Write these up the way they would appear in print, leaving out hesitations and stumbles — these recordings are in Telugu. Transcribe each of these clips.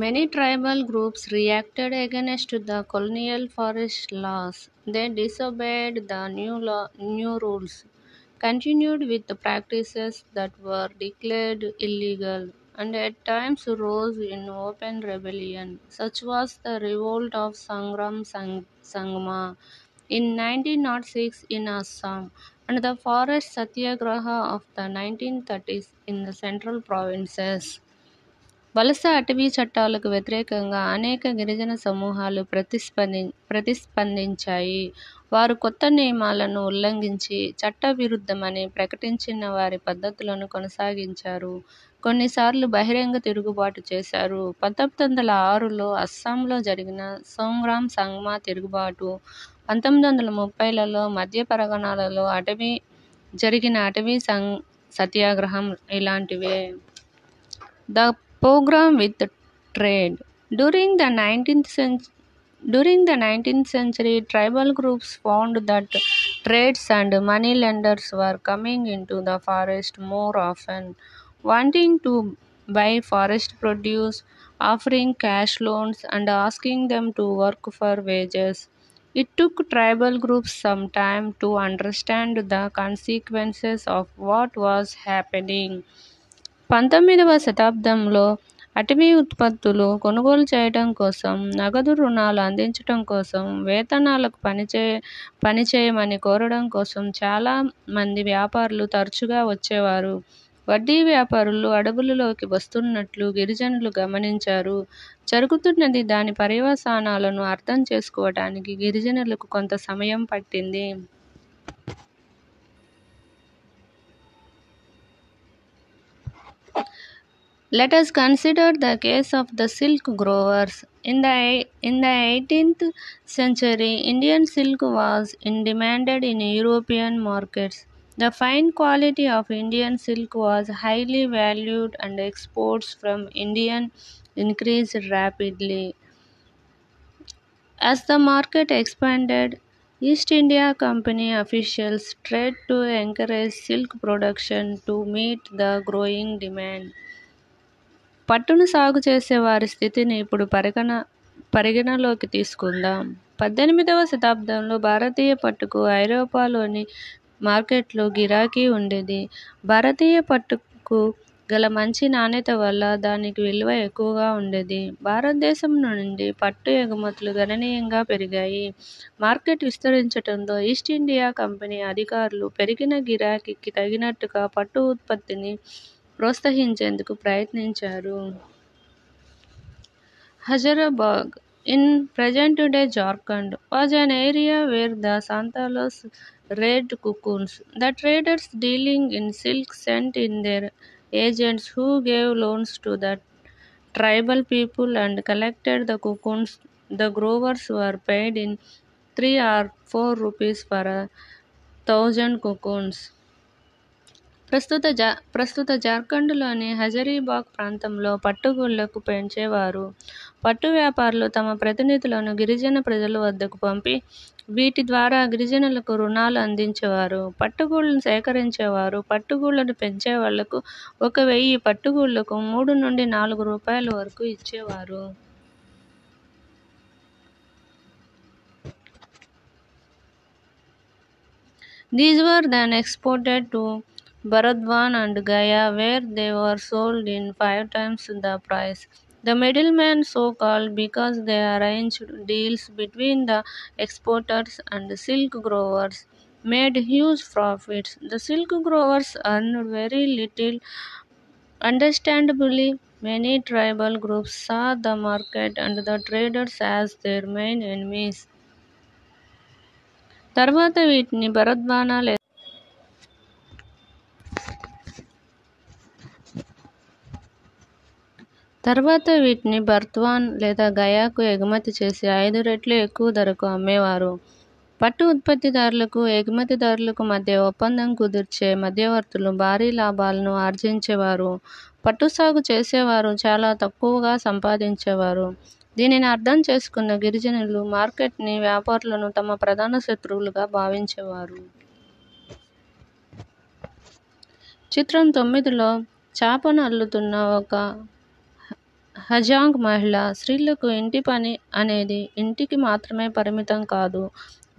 Many tribal groups reacted against the colonial forest laws. They disobeyed the new rules, continued with the practices that were declared illegal, and at times rose in open rebellion. Such was the revolt of Sangma in 1906 in Assam, and the forest satyagraha of the 1930s in the central provinces. వలస అటవీ చట్టాలకు వ్యతిరేకంగా అనేక గిరిజన సమూహాలు ప్రతిస్పందించాయి. వారు కొత్త నియమాలను ఉల్లంఘించి చట్టవిరుద్ధమని ప్రకటించిన వారి పద్ధతులను కొనసాగించారు. కొన్నిసార్లు బహిరంగ తిరుగుబాటు చేశారు. 1906లో అస్సాంలో జరిగిన సోంగ్రామ్ సంగ్మా తిరుగుబాటు, 1930లలో మధ్య పరగణాలలో జరిగిన అటవీ సత్యాగ్రహం ఇలాంటివే. The program with trade. During the 19th century, tribal groups found that trades and moneylenders were coming into the forest more often, wanting to buy forest produce, offering cash loans, and asking them to work for wages. It took tribal groups some time to understand the consequences of what was happening. 19వ శతాబ్దంలో అటవీ ఉత్పత్తులు కొనుగోలు చేయడం కోసం, నగదు రుణాలు అందించడం కోసం, వేతనాలకు పనిచేయమని కోరడం కోసం చాలా మంది వ్యాపారులు తరచుగా వచ్చేవారు. వడ్డీ వ్యాపారులు అడవులలోకి వస్తున్నట్లు గిరిజనులు గమనించారు. జరుగుతున్నది దాని పర్యవసానాలను అర్థం చేసుకోవటానికి గిరిజనులకు కొంత సమయం పట్టింది. Let us consider the case of the silk growers. In the 18th century, Indian silk was in demand in European markets. The fine quality of Indian silk was highly valued and exports from India increased rapidly. As the market expanded, East India Company officials tried to encourage silk production to meet the growing demand. పట్టును సాగు చేసే వారి స్థితిని ఇప్పుడు పరిగణలోకి తీసుకుందాం. 18వ శతాబ్దంలో భారతీయ పట్టుకు ఐరోపాలోని మార్కెట్లో గిరాకీ ఉండేది. భారతీయ పట్టుకు గల మంచి నాణ్యత వల్ల దానికి విలువ ఎక్కువగా ఉండేది. భారతదేశం నుండి పట్టు ఎగుమతులు గణనీయంగా పెరిగాయి. మార్కెట్ విస్తరించడంతో ఈస్ట్ ఇండియా కంపెనీ అధికారులు పెరిగిన గిరాకీకి తగినట్టుగా పట్టు ఉత్పత్తిని ప్రోత్సహించేందుకు ప్రయత్నించారు. Hazarabad, in present-day Jharkhand, was an area where the Santalos raided cocoons. The traders dealing in silk sent in their agents who gave loans to the tribal people and collected the cocoons. The growers were paid in 3 or 4 rupees for 1,000 cocoons. ప్రస్తుత జార్ఖండ్లోని హజరీబాగ్ ప్రాంతంలో పట్టుగూళ్లకు పెంచేవారు. పట్టు వ్యాపారులు తమ ప్రతినిధులను గిరిజన ప్రజల వద్దకు పంపి వీటి ద్వారా గిరిజనులకు రుణాలు అందించేవారు. పట్టుగూళ్లను సేకరించేవారు పట్టుగూళ్లను పెంచేవాళ్లకు 1,000 పట్టుగూళ్లకు 3 నుండి 4 రూపాయల వరకు ఇచ్చేవారు. These were then exported to Bharadwan and Gaya, where they were sold in 5 times the price. The middlemen, so called because they arranged deals between the exporters and silk growers, made huge profits. The silk growers earned very little. Understandably, many tribal groups saw the market and the traders as their main enemies. తర్వాత వీటిని బర్ద్వాన్ లేదా గయాకు ఎగుమతి చేసి 5 రెట్లు ఎక్కువ ధరకు అమ్మేవారు. పట్టు ఉత్పత్తిదారులకు, ఎగుమతిదారులకు మధ్య ఒప్పందం కుదిర్చే మధ్యవర్తులు భారీ లాభాలను ఆర్జించేవారు. పట్టు సాగు చేసేవారు చాలా తక్కువగా సంపాదించేవారు. దీనిని అర్థం చేసుకున్న గిరిజనులు మార్కెట్ని, వ్యాపారులను తమ ప్రధాన శత్రువులుగా భావించేవారు. చిత్రం 9లో చాపను అల్లుతున్న ఒక హజాంగ్ మహిళ స్త్రీలకు ఇంటి పని అనేది ఇంటికి మాత్రమే పరిమితం కాదు.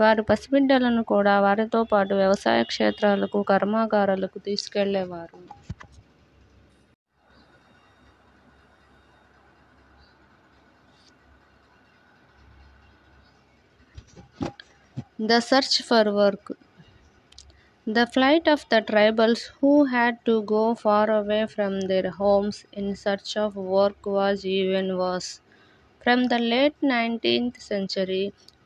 వారు పసిబిడ్డలను కూడా వారితో పాటు వ్యవసాయ క్షేత్రాలకు, కర్మాగారాలకు తీసుకెళ్లేవారు. The search for work. The flight of the tribals who had to go far away from their homes in search of work was even worse. From the late 19th century,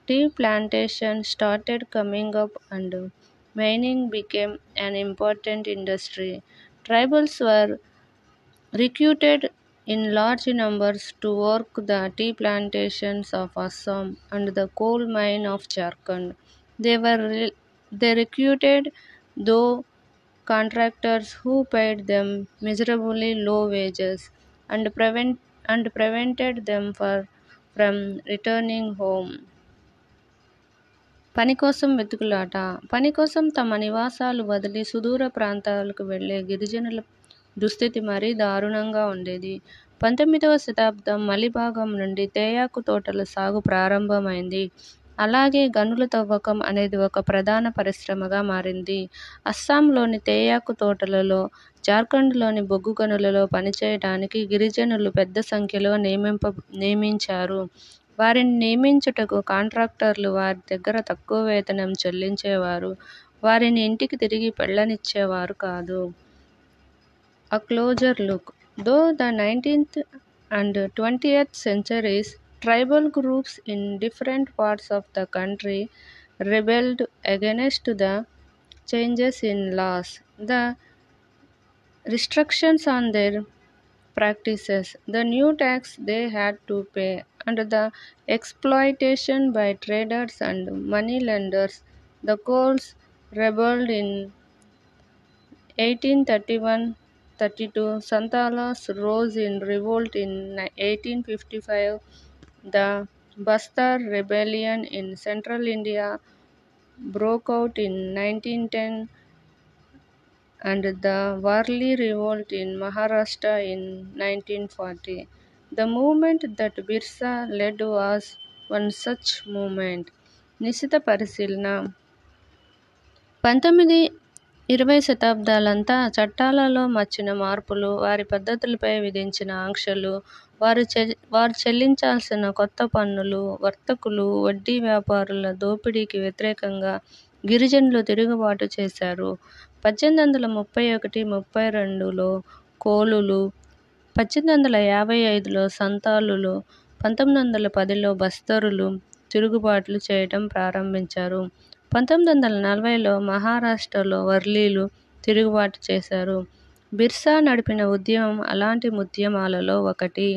tea plantations started coming up and mining became an important industry. Tribals were recruited in large numbers to work the tea plantations of Assam and the coal mine of Jharkhand. They recruited though contractors who paid them miserably low wages and prevented them from returning home. పని కోసం వెతుకులాట. పని కోసం తమ నివాసాలు వదిలి సుదూర ప్రాంతాలకు వెళ్లే గిరిజనుల దుస్థితి మరీ దారుణంగా ఉండేది. 19వ శతాబ్దం మలిభాగం నుండి తేయాకు తోటల సాగు ప్రారంభమైంది. అలాగే గనుల తవ్వకం అనేది ఒక ప్రధాన పరిశ్రమగా మారింది. అస్సాంలోని తేయాకు తోటలలో, జార్ఖండ్లోని బొగ్గు గనులలో పనిచేయడానికి గిరిజనులు పెద్ద సంఖ్యలో నియమించారు. వారిని నియమించుటకు కాంట్రాక్టర్లు వారి దగ్గర తక్కువ వేతనం చెల్లించేవారు. వారిని ఇంటికి తిరిగి వెళ్ళనిచ్చేవారు కాదు. A closer look. Though the 19th and 20th centuries, tribal groups in different parts of the country rebelled against the changes in laws, the restrictions on their practices, the new tax they had to pay, and the exploitation by traders and money lenders. The Coles rebelled in 1831-32. Santalas rose in revolt in 1855. The Bastar Rebellion in central India broke out in 1910, and the Warli Revolt in Maharashtra in 1940. The movement that Birsa led was one such movement. నిశిత పరిశీలన. 19-20 శతాబ్దాలంతా చట్టాలలో వచ్చిన మార్పులు, వారి పద్ధతులపై విధించిన ఆంక్షలు, వారు చెల్లించాల్సిన కొత్త పన్నులు, వర్తకులు, వడ్డీ వ్యాపారుల దోపిడీకి వ్యతిరేకంగా గిరిజనులు తిరుగుబాటు చేశారు. 1831-32లో కోలులు, 1855లో సంతాలులు, 1910లో బస్తరులు తిరుగుబాట్లు చేయటం ప్రారంభించారు. 1940లో మహారాష్ట్రలో వర్లీలు తిరుగుబాటు చేశారు. బిర్సా నడిపిన ఉద్యమం అలాంటి ఉద్యమాలలో ఒకటి.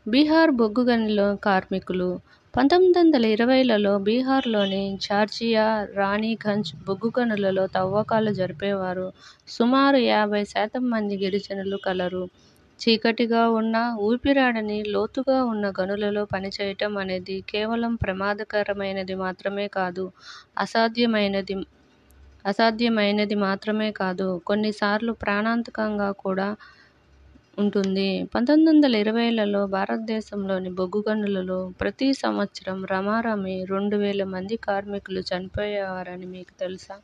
బీహార్ బొగ్గు గనిలో కార్మికులు. 1920లలో బీహార్లోని జార్జియా, రాణిగంజ్ బొగ్గు గనులలో తవ్వకాలు జరిపేవారు. సుమారు 50% మంది గిరిజనులు కలరు. చీకటిగా ఉన్న, ఊపిరాడని లోతుగా ఉన్న గనులలో పనిచేయటం అనేది కేవలం ప్రమాదకరమైనది మాత్రమే కాదు, అసాధ్యమైనది మాత్రమే కాదు, కొన్నిసార్లు ప్రాణాంతకంగా కూడా ఉంటుంది. 1920లలో భారతదేశంలోని బొగ్గు గనులలో ప్రతి సంవత్సరం రమారమి 2000 మంది కార్మికులు చనిపోయేవారని మీకు తెలుసా?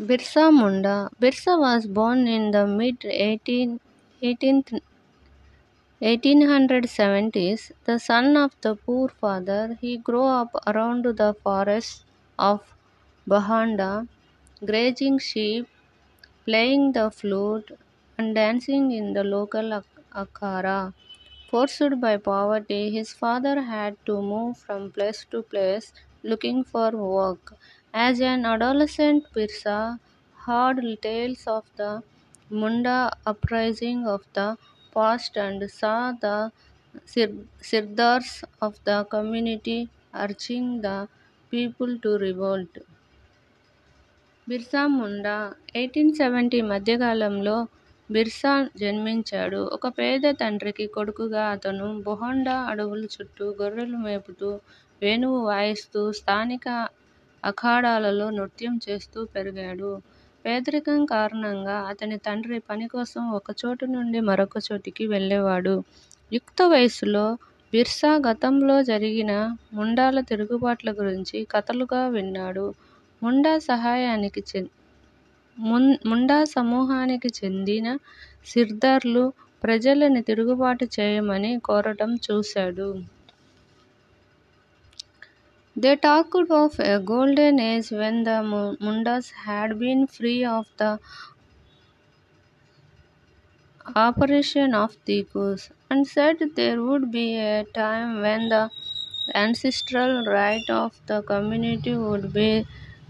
Birsa Munda. Birsa was born in the mid-1870s, the son of the poor father. He grew up around the forests of Bahanda, grazing sheep, playing the flute, and dancing in the local akhara. Forced by poverty, his father had to move from place to place looking for work. As an adolescent, Birsa heard tales of the Munda uprising of the past and saw the sirdars of the community urging the people to revolt. Birsa Munda 1870 మధ్యకాలంలో బిర్సా జన్మించాడు. ఒక పేద తండ్రికి కొడుకుగా అతను బొహండా అడవుల చుట్టూ గొర్రెలు మేపుతూ, వేణువు వాయిస్తూ, స్థానిక అఖాడాలలో నృత్యం చేస్తూ పెరిగాడు. పేదరికం కారణంగా అతని తండ్రి పని కోసం ఒక చోటు నుండి మరొక చోటికి వెళ్ళేవాడు. యుక్త వయసులో బిర్సా గతంలో జరిగిన ముండాల తిరుగుబాట్ల గురించి కథలుగా విన్నాడు. ముండా సమూహానికి చెందిన సిర్దార్లు ప్రజలని తిరుగుబాటు చేయమని కోరటం చూశాడు. They talked of a golden age when the Mundas had been free of the oppression of the Ghurs, and said there would be a time when the ancestral right of the community would be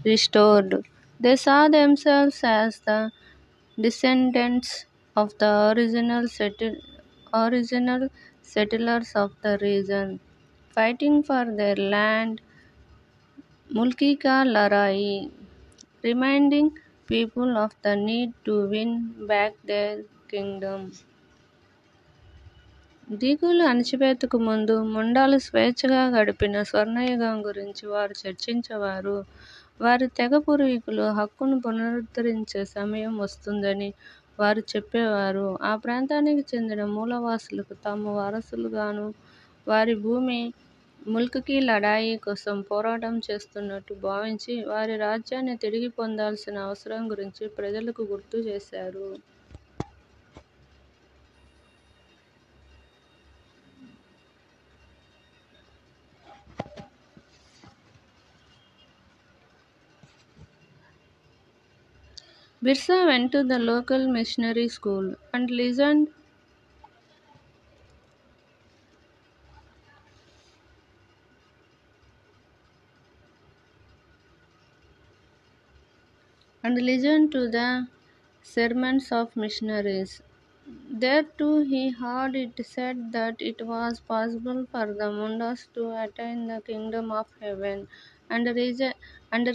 restored. They saw themselves as the descendants of the original settlers of the region, fighting for their land. Mulki Ka Larai, reminding people of the need to win back their kingdom. దిగులు అణచివేతకు ముందు ముండాలు స్వేచ్ఛగా గడిపిన స్వర్ణయుగం గురించి వారు చర్చించేవారు. వారి తెగ పూర్వీకుల హక్కును పునరుద్ధరించే సమయం వస్తుందని వారు చెప్పేవారు. ఆ ప్రాంతానికి చెందిన మూలవాసులకు తాము వారసులుగాను, వారి భూమి ముల్కి లడాయి కోసం పోరాటం చేస్తున్నట్టు భావించి వారి రాజ్యాన్ని తిరిగి పొందాల్సిన అవసరం గురించి ప్రజలకు గుర్తు చేశారు. Birsa went to the local missionary school and listened to the sermons of missionaries. There too he heard it said that it was possible for the Mundas to attain the kingdom of heaven and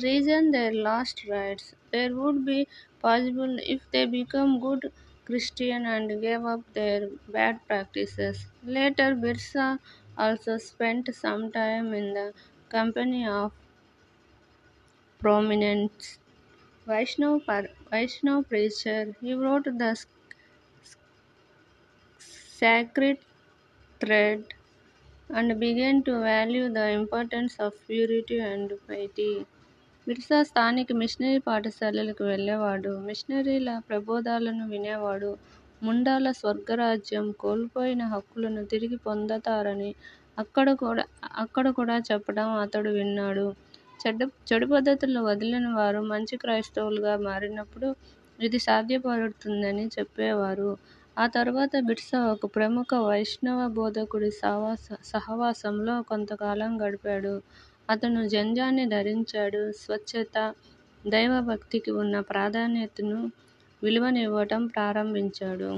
regain their lost rights. There would be possible if they become good Christian and gave up their bad practices. Later Birsa also spent some time in the company of prominent Vaishnav preacher. He wrote the sacred thread and began to value the importance of purity and piety. Birsa స్థానిక మిషనరీ పాఠశాలలకు వెళ్ళేవాడు. మిషనరీల ప్రబోధాలను వినేవాడు. ముండాల స్వర్గరాజ్యం కోల్పోయిన హక్కులను తిరిగి పొందతారని అక్కడ కూడా చెప్పడం అతడు విన్నాడు. చెడు పద్ధతులు వదిలిన వారు మంచి క్రైస్తవులుగా మారినప్పుడు ఇది సాధ్యపడుతుందని చెప్పేవారు. ఆ తరువాత బిర్సా ఒక ప్రముఖ వైష్ణవ బోధకుడి సహవాసంలో కొంతకాలం గడిపాడు. అతను జంధ్యాన్ని ధరించాడు. స్వచ్ఛత, దైవభక్తికి ఉన్న ప్రాధాన్యతను విలువనివ్వటం ప్రారంభించాడు.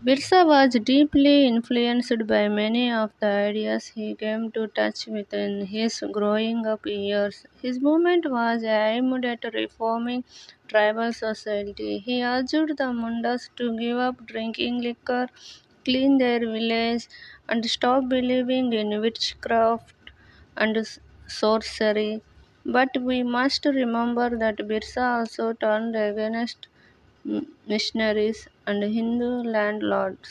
Birsa was deeply influenced by many of the ideas he came to touch with in his growing up years. His movement was aimed at reforming tribal society. He urged the Mundas to give up drinking liquor, clean their village, and stop believing in witchcraft and sorcery. But we must remember that Birsa also turned against missionaries and Hindu landlords.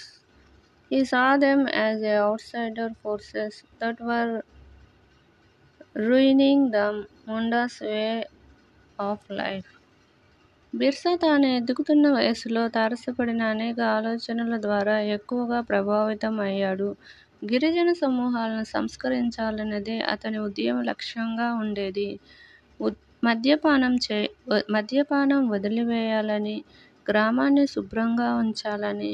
He saw them as outsider forces that were ruining the Mundas' way of life. Birsa తాను ఎదుగుతున్న వయసులో తారసపడిన అనేక ఆలోచనల ద్వారా ఎక్కువగా ప్రభావితం అయ్యాడు. గిరిజన సమూహాలను సంస్కరించాలన్నదే అతని ఉద్యమ లక్ష్యంగా ఉండేది. మద్యపానం వదిలివేయాలని, గ్రామాన్ని శుభ్రంగా ఉంచాలని,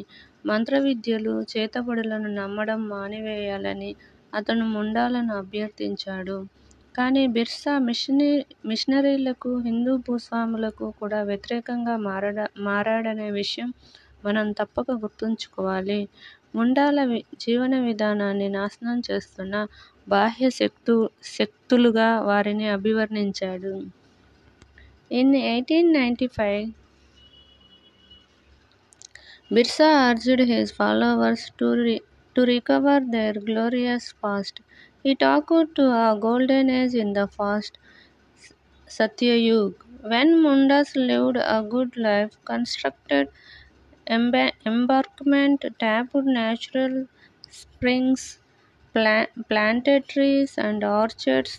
మంత్రవిద్యలు, చేతబడులను నమ్మడం మానివేయాలని అతను ముండాలను అభ్యర్థించాడు. కానీ బిర్సా మిషనరీలకు, హిందూ భూస్వాములకు కూడా వ్యతిరేకంగా మారాడనే విషయం మనం తప్పక గుర్తుంచుకోవాలి. ముండాల జీవన విధానాన్ని నాశనం చేస్తున్న బాహ్య శక్తులుగా వారిని అభివర్ణించాడు. In 1895, Birsa urged his followers to recover their glorious past. He talked to a golden age in the past, Satyayug, when Mundas lived a good life, constructed embankment, tapped natural springs, planted trees and orchards,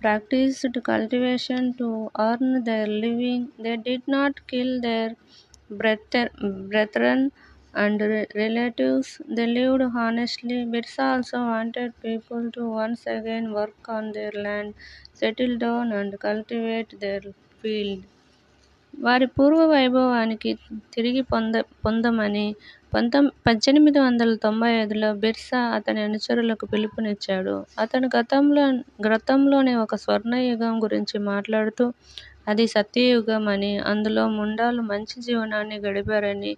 practiced cultivation to earn their living. They did not kill their brethren and relatives. They lived honestly. Birsa also wanted people to once again work on their land, settle down and cultivate their field. వారి పూర్వ వైభవానికి తిరిగి పొందమని 1895లో బిర్సా అతని అనుచరులకు పిలుపునిచ్చాడు. అతను గతంలోని ఒక స్వర్ణయుగం గురించి మాట్లాడుతూ అది సత్యయుగం అని, అందులో ముండాలు మంచి జీవనాన్ని గడిపారని,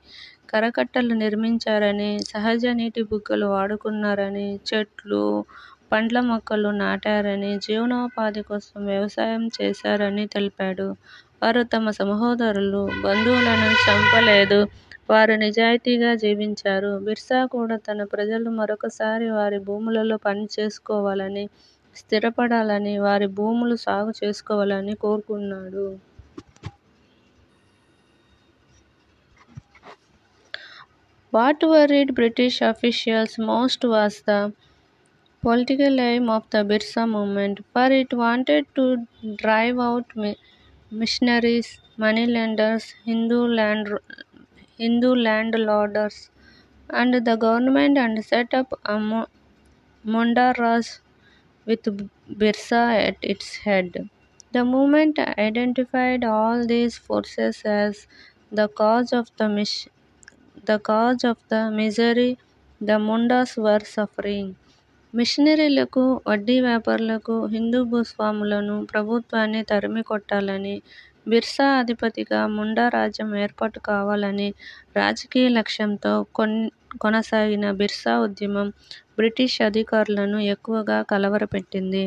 కరకట్టలు నిర్మించారని, సహజ నీటి బుగ్గలు వాడుకున్నారని, చెట్లు పండ్ల మొక్కలు నాటారని, జీవనోపాధి కోసం వ్యవసాయం చేశారని తెలిపాడు. వారు తమ సహోదరులు, బంధువులను చంపలేదు. వారు నిజాయితీగా జీవించారు. బిర్సా కూడా తన ప్రజలు మరొకసారి వారి భూములలో పని చేసుకోవాలని, స్థిరపడాలని, వారి భూములు సాగు చేసుకోవాలని కోరుకున్నాడు. What worried British officials most was the political aim of the Birsa movement, for it wanted to drive out missionaries, moneylenders, Hindu landlords, and the government and set up a Munda Raj with Birsa at its head. The movement identified all these forces as the cause of the misery the Mundas were suffering. మిషనరీలకు, వడ్డీ వ్యాపారులకు, హిందూ భూస్వాములను, ప్రభుత్వాన్ని తరిమి కొట్టాలని, బిర్సా అధిపతిగా ముండా రాజ్యం ఏర్పాటు కావాలని రాజకీయ లక్ష్యంతో కొనసాగిన బిర్సా ఉద్యమం బ్రిటిష్ అధికారులను ఎక్కువగా కలవరపెట్టింది.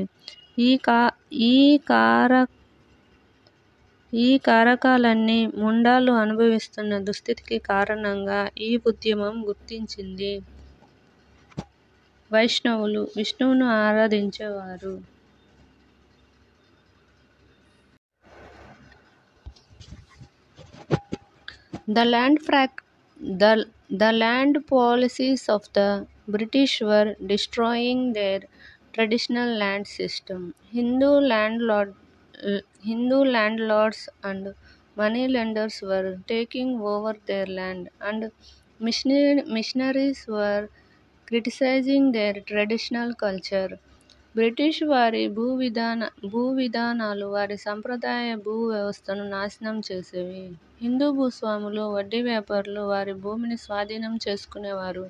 ఈ కారకాలన్నీ ముండాలు అనుభవిస్తున్న దుస్థితికి కారణంగా ఈ ఉద్యమం గుర్తించింది. వైష్ణవులు విష్ణువును ఆరాధించేవారు. The land policies of the British were destroying their traditional land system. Hindu landlords and moneylenders were taking over their land, and missionaries were criticizing their traditional culture. British వారి భూ విధానాలు వారి సంప్రదాయ భూ వ్యవస్థను నాశనం చేసేవి. హిందూ భూస్వాములు, వడ్డీ వ్యాపారులు వారి భూమిని స్వాధీనం చేసుకునేవారు.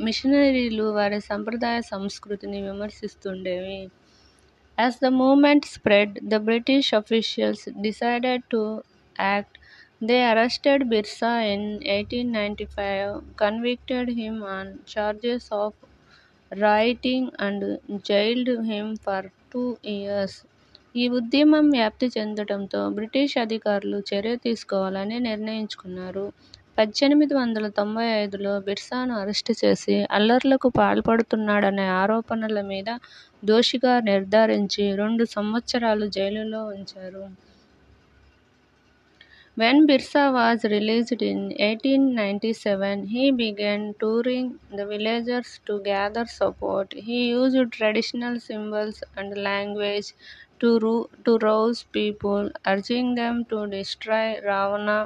మిషనరీలు వారి సంప్రదాయ సంస్కృతిని విమర్శిస్తుండేవి. As the movement spread, the British officials decided to act. They arrested Birsa in 1895, convicted him on charges of rioting and jailed him for 2 years. ఈ ఉద్యమం వ్యాప్తి చెందడంతో బ్రిటిష్ అధికారులు చర్య తీసుకోవాలని నిర్ణయించుకున్నారు. 1895లో బిర్సాను అరెస్టు చేసి అల్లర్లకు పాల్పడుతున్నాడనే ఆరోపణల మీద దోషిగా నిర్ధారించి 2 సంవత్సరాలు జైలులో ఉంచారు. When Birsa was released in 1897, he began touring the villages to gather support. He used traditional symbols and language to rouse people, urging them to destroy Ravana,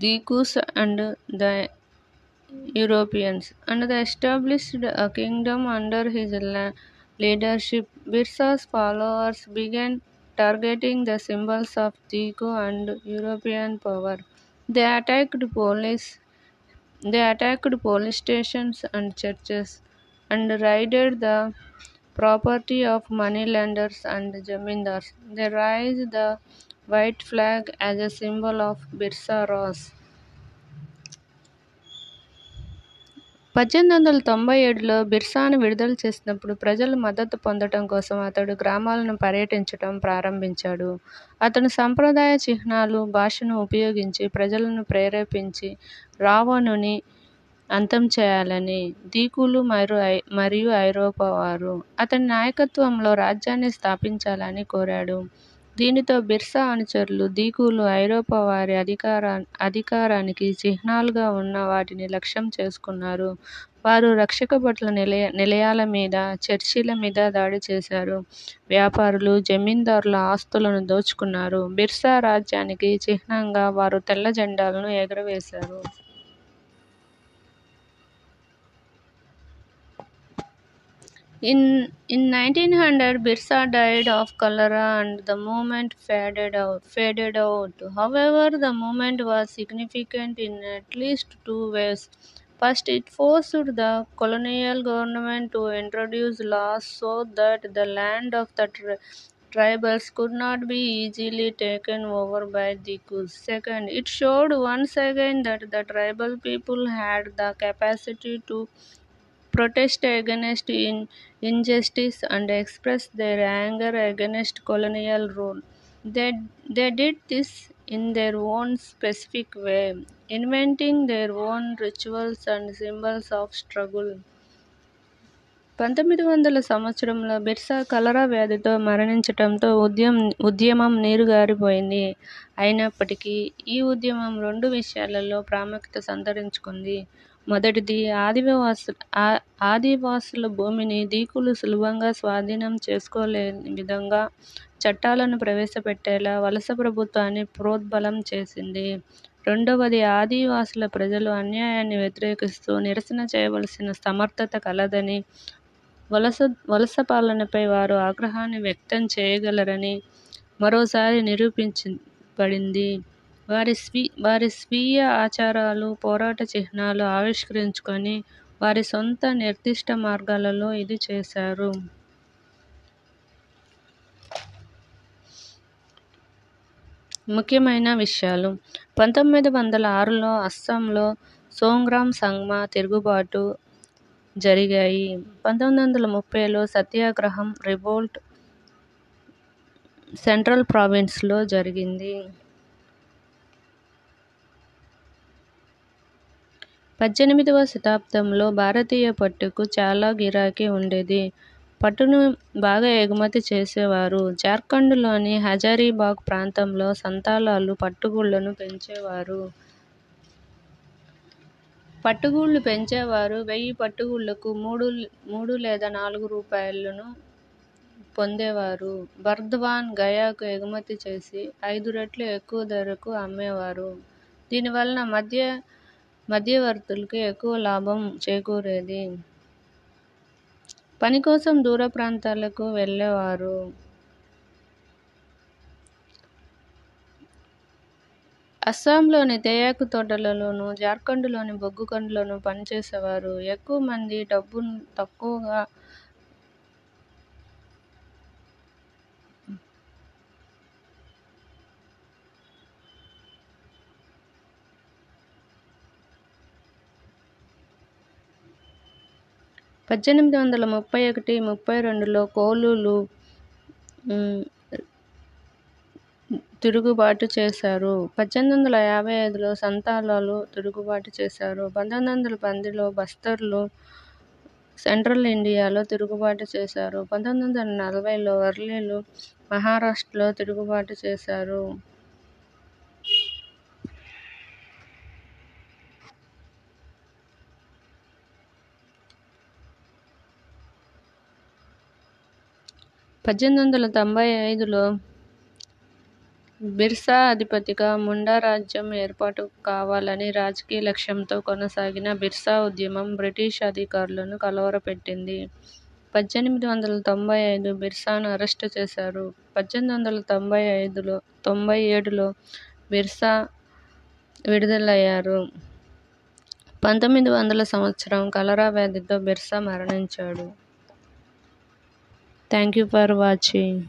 Dikus and the Europeans, and they established a kingdom under his leadership. Birsa's followers began targeting the symbols of Diku and European power. They attacked police stations and churches, and raided the property of moneylenders and zamindars. They raised the white flag as a symbol of Birsa Raj. 1897లో బిర్సాను విడుదల చేసినప్పుడు ప్రజల మద్దతు పొందటం కోసం అతడు గ్రామాలను పర్యటించటం ప్రారంభించాడు. అతను సంప్రదాయ చిహ్నాలు, భాషను ఉపయోగించి ప్రజలను ప్రేరేపించి రావణుని అంతం చేయాలని దీకులు మరియు ఐరోపా వారు అతని నాయకత్వంలో రాజ్యాన్ని స్థాపించాలని కోరాడు. దీనితో బిర్సా అనుచరులు దీకులు ఐరోపా వారి అధికారానికి చిహ్నాలుగా ఉన్న వాటిని లక్ష్యం చేసుకున్నారు. వారు రక్షక భటుల నిలయాల మీద, చర్చిల మీద దాడి చేశారు. వ్యాపారులు, జమీందారుల ఆస్తులను దోచుకున్నారు. బిర్సా రాజ్యానికి చిహ్నంగా వారు తెల్ల జెండాలను ఎగురవేశారు. In 1900, Birsa died of cholera and the movement faded out. However, the movement was significant in at least two ways. First, it forced the colonial government to introduce laws so that the land of the tribals could not be easily taken over by the Kus. Second, it showed once again that the tribal people had the capacity to protest against injustice and express their anger against colonial rule. They did this in their own specific way, inventing their own rituals and symbols of struggle. 1900 సంవత్సరంలో బిర్సా కలరా వ్యాధితో మరణించటంతో ఉద్యమం నీరుగారిపోయింది. అయినప్పటికీ ఈ ఉద్యమం రెండు విషయాలలో ప్రాముఖ్యత సంతరించుకుంది. మొదటిది, ఆదివాసుల భూమిని దీకులు సులభంగా స్వాధీనం చేసుకోలేని విధంగా చట్టాలను ప్రవేశపెట్టేలా వలస ప్రభుత్వాన్ని ప్రోద్బలం చేసింది. రెండవది, ఆదివాసుల ప్రజలు అన్యాయాన్ని వ్యతిరేకిస్తూ నిరసన చేయవలసిన సమర్థత కలదని, వలస పాలనపై వారు ఆగ్రహాన్ని వ్యక్తం చేయగలరని మరోసారి నిరూపించబడింది. వారి స్వీయ ఆచారాలు, పోరాట చిహ్నాలు ఆవిష్కరించుకొని వారి సొంత నిర్దిష్ట మార్గాలలో ఇది చేశారు. ముఖ్యమైన విషయాలు: 1906లో అస్సాంలో సోంగ్రామ్ సంగ్మా తిరుగుబాటు జరిగాయి. 1930లో సత్యాగ్రహం రివోల్ట్ సెంట్రల్ ప్రావిన్స్లో జరిగింది. 18వ శతాబ్దంలో భారతీయ పట్టుకు చాలా గిరాకీ ఉండేది. పట్టును బాగా ఎగుమతి చేసేవారు. జార్ఖండ్లోని హజారీబాగ్ ప్రాంతంలో సంతాలాలు పట్టుగూళ్లను పెంచేవారు. 1000 పట్టుగూళ్లకు 3 లేదా 4 రూపాయలను పొందేవారు. బర్ద్వాన్, గయాకు ఎగుమతి చేసి 5 రెట్లు ఎక్కువ ధరకు అమ్మేవారు. దీనివలన మధ్యవర్తులకు ఎక్కువ లాభం చేకూరేది. పని కోసం దూర ప్రాంతాలకు వెళ్ళేవారు. అస్సాంలోని తేయాకు తోటలలోనూ, జార్ఖండ్లోని బొగ్గు గనుల్లోనూ పనిచేసేవారు. ఎక్కువ మంది డబ్బును తక్కువగా 1831–32లో కోలులు తిరుగుబాటు చేశారు. 1855లో సంతాలాలు తిరుగుబాటు చేశారు. 1910లో బస్తర్లు సెంట్రల్ ఇండియాలో తిరుగుబాటు చేశారు. 1940లో వర్లీలు మహారాష్ట్రలో తిరుగుబాటు చేశారు. 1895లో బిర్సా అధిపతిగా ముండా రాజ్యం ఏర్పాటు కావాలని రాజకీయ లక్ష్యంతో కొనసాగిన బిర్సా ఉద్యమం బ్రిటిష్ అధికారులను కలవరపెట్టింది. 1897లో బిర్సాను అరెస్టు చేశారు. 1897లో బిర్సా విడుదలయ్యారు. 1900 సంవత్సరం కలరా వ్యాధితో బిర్సా మరణించాడు. Thank you for watching.